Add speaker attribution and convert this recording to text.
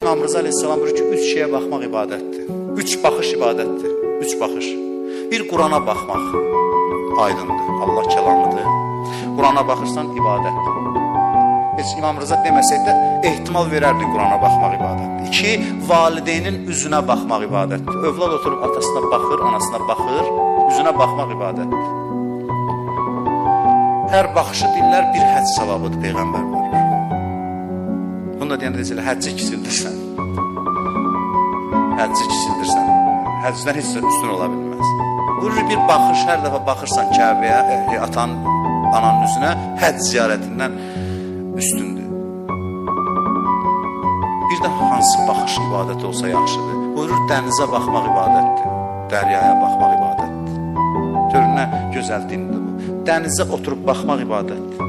Speaker 1: İmam Rıza Aleyhisselam buyurur ki, 3 şeyə baxmaq ibadətdir. 3 baxış ibadətdir. 3 baxış. Bir, Qurana baxmaq. Aydındır. Allah kəlamıdır. Qurana baxırsan ibadətdir. Heç İmam Rıza deməsəydə ehtimal verərdi Qurana baxmaq ibadətdir. 2, valideynin üzünə baxmaq ibadətdir. Övlad oturub atasına baxır, anasına baxır, üzünə baxmaq ibadətdir. Hər baxışı dinlər bir həcc savabıdır, Peyğəmbər buyurur. Bunu da deyəndə deyəcəklər, həcci kisildirsən. Həcci kisildirsən. Həccdən heç üstün ola bilməz. Buyurur, bir baxış, hər dəfə baxırsan Kəbəyə, atanın, ananın üzünə, həcc ziyarətindən üstündür. Bir də hansı baxış ibadət olsa yaxşıdır. Buyurur, dənizə baxmaq ibadətdir. Dəryaya baxmaq ibadətdir. Görün, nə gözəl dindir bu. Dənizə oturub baxmaq ibadətdir.